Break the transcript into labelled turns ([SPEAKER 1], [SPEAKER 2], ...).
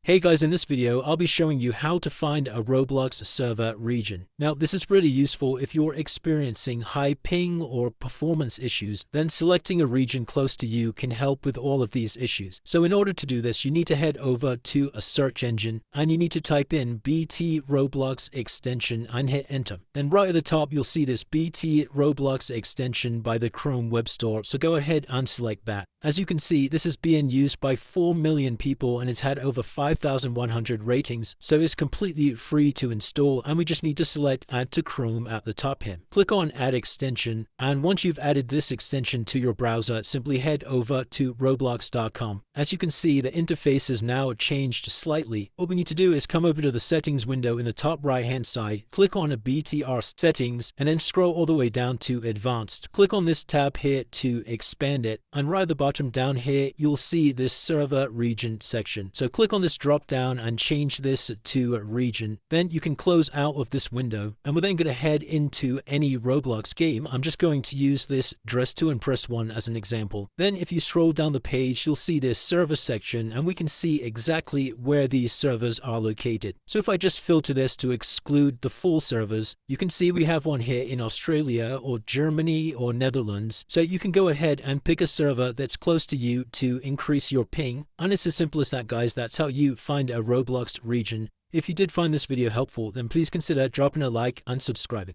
[SPEAKER 1] Hey guys, in this video, I'll be showing you how to find a Roblox server region. Now, this is really useful if you're experiencing high ping or performance issues, then selecting a region close to you can help with all of these issues. So in order to do this, you need to head over to a search engine and you need to type in BT Roblox extension and hit enter. Then right at the top, you'll see this BT Roblox extension by the Chrome Web Store. So go ahead and select that. As you can see, this is being used by 4 million people and it's had over 5,100 ratings, so it's completely free to install, and we just need to select Add to Chrome at the top here. Click on Add Extension, and once you've added this extension to your browser, simply head over to roblox.com. As you can see, the interface is now changed slightly. What we need to do is come over to the settings window in the top right hand side, click on a BTR settings, and then scroll all the way down to advanced. Click on this tab here to expand it, and right at the bottom down here, you'll see this server region section. So click on this drop down and change this to a region. Then you can close out of this window, and we're then going to head into any Roblox game. I'm just going to use this Dress to Impress one as an example. Then if you scroll down the page, you'll see this server section, and we can see exactly where these servers are located. So if I just filter this to exclude the full servers, you can see we have one here in Australia or Germany or Netherlands. So you can go ahead and pick a server that's close to you to increase your ping. And it's as simple as that, guys. That's how you find a Roblox region. If you did find this video helpful, then please consider dropping a like and subscribing.